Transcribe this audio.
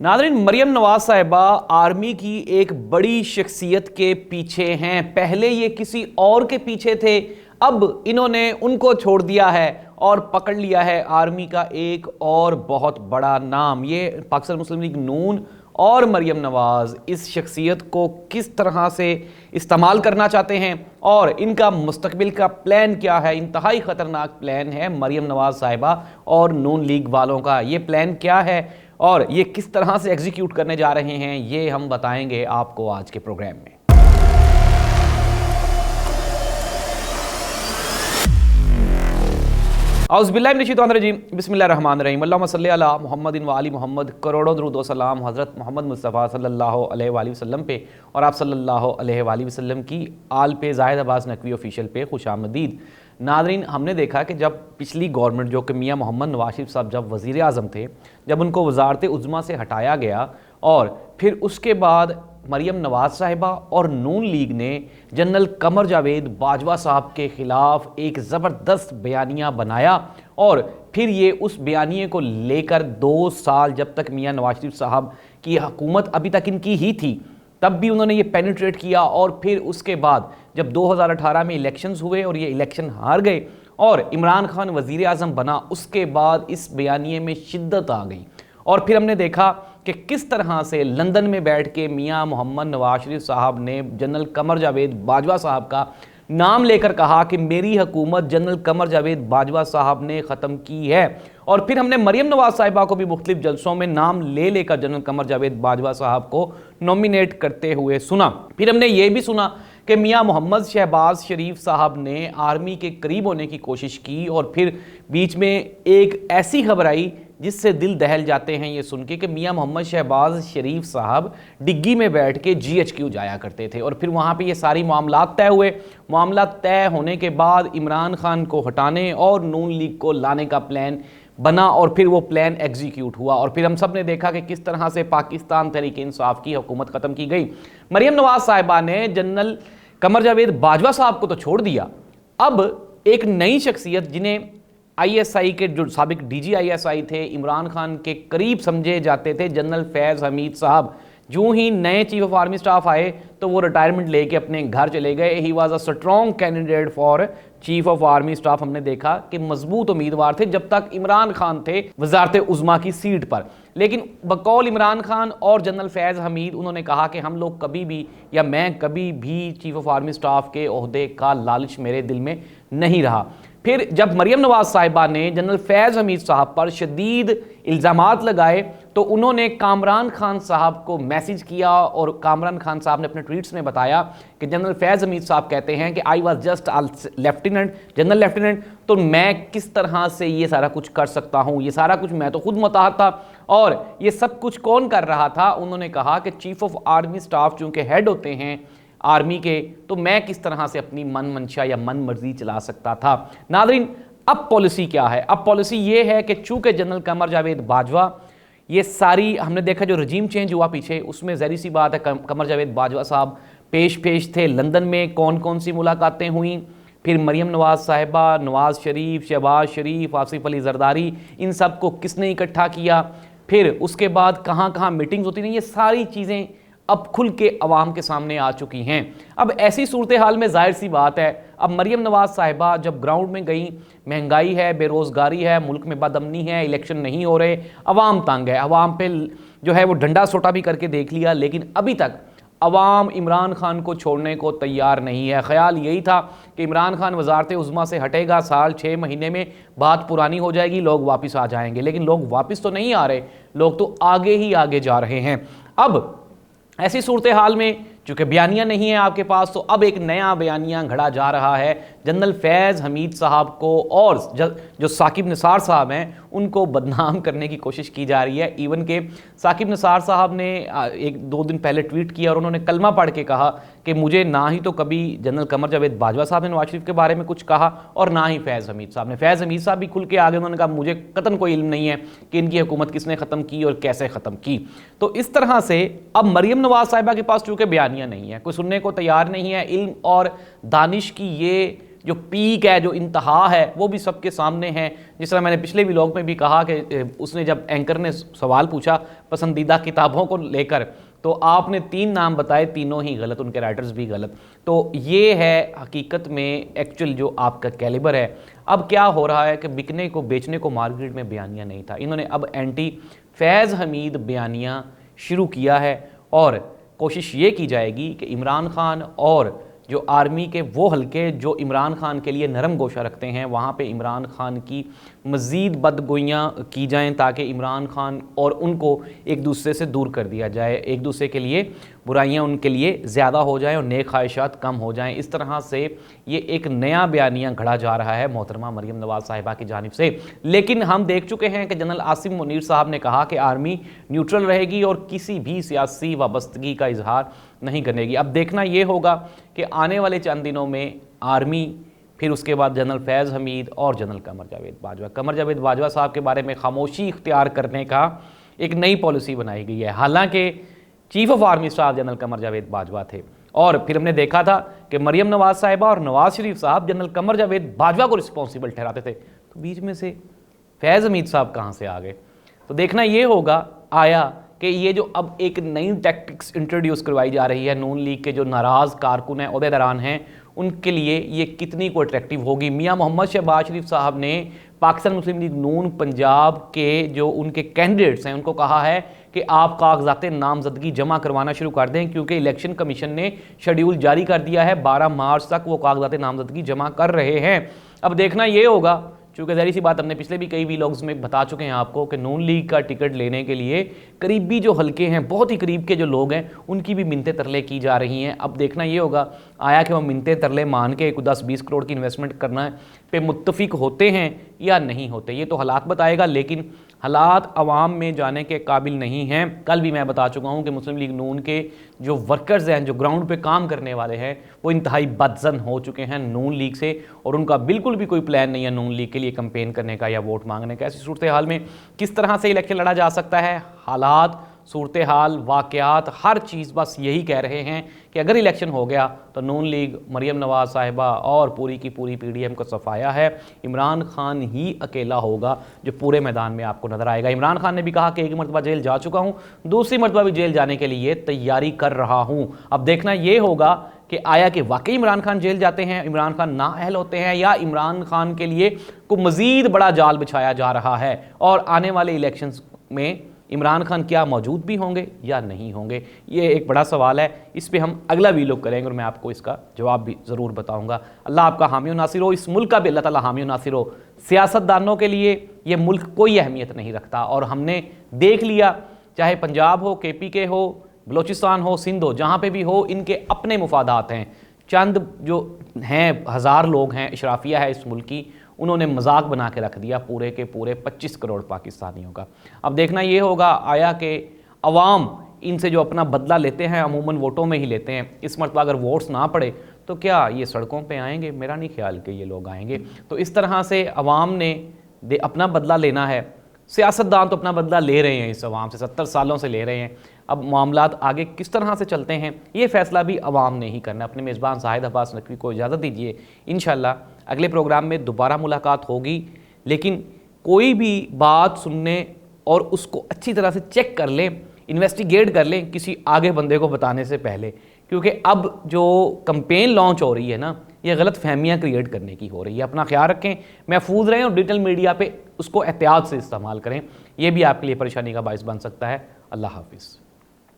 नाज़रीन, मरियम नवाज साहिबा आर्मी की एक बड़ी शख्सियत के पीछे हैं। पहले ये किसी और के पीछे थे, अब इन्होंने उनको छोड़ दिया है और पकड़ लिया है आर्मी का एक और बहुत बड़ा नाम। ये पाकिस्तान मुस्लिम लीग नून और मरियम नवाज इस शख्सियत को किस तरह से इस्तेमाल करना चाहते हैं और इनका मुस्तकबिल का प्लान क्या है। इंतहाई ख़तरनाक प्लान है मरियम नवाज साहिबा और नून लीग वालों का। ये प्लान क्या है और ये किस तरह से एग्जीक्यूट करने जा रहे हैं, ये हम बताएंगे आपको आज के प्रोग्राम में। औज़ुबिल्लाहिमिनश्शैतानिर्रजीम, बिस्मिल्लाहिर्रहमानिर्रहीम, अल्लाहुम्मा सल्ली अला मुहम्मदिन व आलि मुहम्मद। करोड़ों दुरूद व सलाम हज़रत मोहम्मद मुस्तफ़ा सल्लल्लाहु अलैहि वसल्लम पे और आप सल्लल्लाहु अलैहि वसल्लम की आल पे ज़ाहिद अब्बास नकवी ऑफिशियल पे खुशामदीद। नाज़रीन, हमने देखा कि जब पिछली गवर्नमेंट जो कि मियाँ मोहम्मद नवाज शरीफ साहब जब वज़ीर आज़म थे, जब उनको वज़ारत उज़्मा से हटाया गया और फिर उसके बाद मरियम नवाज साहिबा और नून लीग ने जनरल कमर जावेद बाजवा साहब के ख़िलाफ़ एक ज़बरदस्त बयानिया बनाया और फिर ये उस बयानिए को लेकर 2 साल जब तक मियाँ नवाज शरीफ साहब की हुकूमत अभी तक इनकी ही थी, तब भी उन्होंने ये पेनिट्रेट किया। और फिर उसके बाद जब 2018 में इलेक्शंस हुए और ये इलेक्शन हार गए और इमरान खान वज़ीर आज़म बना, उसके बाद इस बयानिए में शिद्दत आ गई। और फिर हमने देखा कि किस तरह से लंदन में बैठ के मियाँ मोहम्मद नवाज शरीफ साहब ने जनरल कमर जावेद बाजवा साहब का नाम लेकर कहा कि मेरी हुकूमत जनरल कमर जावेद बाजवा साहब ने ख़त्म की है। और फिर हमने मरियम नवाज साहिबा को भी मुख्तलिफ जलसों में नाम ले लेकर जनरल कमर जावेद बाजवा साहब को नॉमिनेट करते हुए सुना। फिर हमने ये भी सुना कि मियाँ मोहम्मद शहबाज शरीफ साहब ने आर्मी के करीब होने की कोशिश की और फिर बीच में एक ऐसी खबर आई जिससे दिल दहल जाते हैं ये सुन के कि मियाँ मोहम्मद शहबाज शरीफ साहब डिग्गी में बैठ के GHQ जाया करते थे और फिर वहाँ पे ये सारी मामलात तय हुए। मामला तय होने के बाद इमरान खान को हटाने और नून लीग को लाने का प्लान बना और फिर वो प्लान एग्जीक्यूट हुआ। और फिर हम सब ने देखा कि किस तरह से पाकिस्तान तहरीक-ए-इंसाफ की हुकूमत ख़त्म की गई। मरियम नवाज साहिबा ने जनरल कमर जावेद बाजवा साहब को तो छोड़ दिया, अब एक नई शख्सियत जिन्हें ISI के जो साबिक DG ISI थे, इमरान खान के करीब समझे जाते थे, जनरल फैज़ हमीद साहब, जो ही नए चीफ ऑफ आर्मी स्टाफ आए तो वो रिटायरमेंट लेके अपने घर चले गए। He was a strong candidate for chief of army staff. हमने देखा कि मजबूत उम्मीदवार थे जब तक इमरान खान थे वजारत उज़्मा की सीट पर। लेकिन बकौल इमरान खान और जनरल फैज़ हमीद उन्होंने कहा कि हम लोग कभी भी या मैं कभी भी चीफ ऑफ आर्मी स्टाफ के ओहदे का लालच मेरे दिल में नहीं रहा। फिर जब मरियम नवाज साहिबा ने जनरल फैज़ हमीद साहब पर शदीद इल्ज़ामात लगाए तो उन्होंने कामरान खान साहब को मैसेज किया और कामरान खान साहब ने अपने ट्वीट्स में बताया कि जनरल फैज़ हमीद साहब कहते हैं कि I was just lieutenant, general lieutenant, तो मैं किस तरह से ये सारा कुछ कर सकता हूँ, ये सारा कुछ मैं तो खुद मुताहर था और ये सब कुछ कौन कर रहा था। उन्होंने कहा कि चीफ ऑफ आर्मी स्टाफ चूँकि हेड होते हैं आर्मी के, तो मैं किस तरह से अपनी मन मंशा या मन मर्जी चला सकता था। नाज़रीन, अब पॉलिसी क्या है? अब पॉलिसी ये है कि चूँकि जनरल कमर जावेद बाजवा, ये सारी हमने देखा जो रजीम चेंज हुआ पीछे, उसमें ज़ाहिर सी बात है कमर जावेद बाजवा साहब पेश थे। लंदन में कौन कौन सी मुलाकातें हुई, फिर मरियम नवाज साहिबा, नवाज शरीफ, शहबाज शरीफ, आसिफ अली जरदारी, इन सब को किसने इकट्ठा किया, फिर उसके बाद कहाँ कहाँ मीटिंग्स होती रही, ये सारी चीज़ें अब खुल के अवाम के सामने आ चुकी हैं। अब ऐसी सूरत हाल में जाहिर सी बात है, अब मरियम नवाज साहिबा जब ग्राउंड में गई, महंगाई है, बेरोज़गारी है, मुल्क में बदअमनी है, इलेक्शन नहीं हो रहे, अवाम तंग है, अवाम पे जो है वो डंडा सोटा भी करके देख लिया, लेकिन अभी तक अवाम इमरान खान को छोड़ने को तैयार नहीं है। ख्याल यही था कि इमरान खान वजारत उज़्मा से हटेगा, साल 6 महीने में बात पुरानी हो जाएगी, लोग वापस आ जाएंगे, लेकिन लोग वापस तो नहीं आ रहे, लोग तो आगे ही आगे जा रहे हैं। अब ऐसी सूरत हाल में चूँकि बयानिया नहीं है आपके पास, तो अब एक नया बयानिया घड़ा जा रहा है। जनरल फैज़ हमीद साहब को और जो साकिब निसार साहब हैं उनको बदनाम करने की कोशिश की जा रही है। इवन के साकिब निसार साहब ने 1-2 दिन पहले ट्वीट किया और उन्होंने कलमा पढ़ के कहा कि मुझे ना ही तो कभी जनरल कमर जावेद बाजवा साहब ने नवाज शरीफ के बारे में कुछ कहा और ना ही फैज़ हमीद साहब ने। फैज़ हमीद साहब भी खुल के आगे उन्होंने कहा मुझे कतन कोई इल्म नहीं है कि इनकी हुकूमत किसने ख़त्म की और कैसे ख़त्म की। तो इस तरह से अब मरियम नवाज साहिबा के पास चूँकि बयानिया नहीं है, कोई सुनने को तैयार नहीं है, इल्म और दानिश की ये जो पीक है, जो इंतहा है, वो भी सबके सामने है। जिस तरह मैंने पिछले व्लॉग में भी कहा कि उसने जब एंकर ने सवाल पूछा पसंदीदा किताबों को लेकर, तो आपने 3 नाम बताए, तीनों ही गलत, उनके राइटर्स भी गलत। तो ये है हकीकत में एक्चुअल जो आपका कैलिबर है। अब क्या हो रहा है कि बिकने को बेचने को मार्केट में बयानिया नहीं था, इन्होंने अब एंटी फैज़ हमीद बयानिया शुरू किया है और कोशिश ये की जाएगी कि इमरान खान और जो आर्मी के वो हलके जो इमरान खान के लिए नरम गोशा रखते हैं, वहाँ पे इमरान खान की मज़ीद बदगोइयाँ की जाएं ताकि इमरान खान और उनको एक दूसरे से दूर कर दिया जाए, एक दूसरे के लिए बुराइयाँ उनके लिए ज़्यादा हो जाएं और नेक ख्वाहिशात कम हो जाएं। इस तरह से ये एक नया बयानिया घड़ा जा रहा है मोहतरमा मरियम नवाज़ साहिबा की जानिब से। लेकिन हम देख चुके हैं कि जनरल आसिम मुनीर साहब ने कहा कि आर्मी न्यूट्रल रहेगी और किसी भी सियासी वाबस्तगी का इजहार नहीं करेगी। अब देखना ये होगा कि आने वाले चंद दिनों में आर्मी, फिर उसके बाद जनरल फैज़ हमीद और जनरल कमर जावेद बाजवा, कमर जावेद बाजवा साहब के बारे में खामोशी इख्तियार करने का एक नई पॉलिसी बनाई गई है। हालांकि chief of army staff general Qamar Javed Bajwa थे और फिर हमने देखा था कि मरियम नवाज़ साहिबा और नवाज़ शरीफ साहब जनरल कमर जावेद बाजवा को रिस्पॉन्सिबल ठहराते थे, तो बीच में से फैज़ हमीद साहब कहाँ से आ गए। तो देखना ये होगा आया कि ये जो अब एक नई टैक्टिक्स इंट्रोड्यूस करवाई जा रही है, नून लीग के जो नाराज़ कारकुन हैं, ओहदेदारान हैं, उनके लिए ये कितनी को अट्रैक्टिव होगी। मियां मोहम्मद शहबाज शरीफ साहब ने पाकिस्तान मुस्लिम लीग नून पंजाब के जो उनके कैंडिडेट्स हैं उनको कहा है कि आप कागजात नामजदगी जमा करवाना शुरू कर दें, क्योंकि इलेक्शन कमीशन ने शेड्यूल जारी कर दिया है, 12 मार्च तक वो कागजात नामजदगी जमा कर रहे हैं। अब देखना ये होगा, चूँकि ज़ाहिर सी बात हमने पिछले भी कई व्लॉग्स में बता चुके हैं आपको कि नून लीग का टिकट लेने के लिए करीबी जो हलके हैं, बहुत ही करीब के जो लोग हैं, उनकी भी मिन्नतें तरले की जा रही हैं। अब देखना ये होगा आया कि वो मिन्नतें तरले मान के 10-20 करोड़ की इन्वेस्टमेंट करना पे मुत्तफिक होते हैं या नहीं होते, ये तो हालात बताएगा। लेकिन हालात अवाम में जाने के काबिल नहीं हैं। कल भी मैं बता चुका हूँ कि मुस्लिम लीग नून के जो वर्कर्स हैं, जो ग्राउंड पे काम करने वाले हैं, वो इंतहाई बदजन हो चुके हैं नून लीग से और उनका बिल्कुल भी कोई प्लान नहीं है नून लीग के लिए कैंपेन करने का या वोट मांगने का। ऐसी सूरत हाल में किस तरह से इलेक्शन लड़ा जा सकता है, हालात, सूरत हाल, वाक़यात, हर चीज़ बस यही कह रहे हैं कि अगर इलेक्शन हो गया तो नून लीग, मरियम नवाज़ साहिबा और पूरी की पूरी PDM को सफाया है। इमरान खान ही अकेला होगा जो पूरे मैदान में आपको नज़र आएगा। इमरान खान ने भी कहा कि 1 मरतबा जेल जा चुका हूँ, दूसरी मरतबा भी जेल जाने के लिए तैयारी कर रहा हूँ। अब देखना ये होगा कि आया कि वाकई इमरान खान जेल जाते हैं, इमरान खान नाअहल होते हैं, या इमरान खान के लिए को मज़ीद बड़ा जाल बिछाया जा रहा है और आने वाले इलेक्शंस में इमरान खान क्या मौजूद भी होंगे या नहीं होंगे, ये एक बड़ा सवाल है। इस पे हम अगला वीडियो करेंगे और मैं आपको इसका जवाब भी ज़रूर बताऊंगा। अल्लाह आपका हामी व नासिर हो, इस मुल्क का भी अल्लाह ताला हामी व नासिर हो। सियासतदानों के लिए ये मुल्क कोई अहमियत नहीं रखता और हमने देख लिया, चाहे पंजाब हो, KPK हो, बलोचिस्तान हो, सिंध हो, जहाँ पर भी हो, इनके अपने मुफादात हैं। चंद जो हैं, 1000 लोग हैं, इशराफिया है इस मुल्क की, उन्होंने मजाक बना के रख दिया पूरे के पूरे 25 करोड़ पाकिस्तानियों का। अब देखना ये होगा आया कि अवाम इनसे जो अपना बदला लेते हैं अमूमन वोटों में ही लेते हैं। इस मरतबा अगर वोट्स ना पड़े तो क्या ये सड़कों पे आएंगे? मेरा नहीं ख्याल कि ये लोग आएंगे। तो इस तरह से अवाम ने अपना बदला लेना है। सियासतदान तो अपना बदला ले रहे हैं, इस अवाम से 70 सालों से ले रहे हैं। अब मामलात आगे किस तरह से चलते हैं ये फ़ैसला भी अवाम ने ही करना। अपने मेज़बान शाहिद अब्बास नकवी को इजाज़त दीजिए। इंशाअल्लाह अगले प्रोग्राम में दोबारा मुलाकात होगी, लेकिन कोई भी बात सुनने और उसको अच्छी तरह से चेक कर लें, इन्वेस्टिगेट कर लें किसी आगे बंदे को बताने से पहले, क्योंकि अब जो कैंपेन लॉन्च हो रही है ना, ये गलत फहमियाँ क्रिएट करने की हो रही है। अपना ख्याल रखें, महफूज रहें और डिजिटल मीडिया पे उसको एहतियात से इस्तेमाल करें। ये भी आपके लिए परेशानी का बायस बन सकता है। अल्लाह हाफिज़।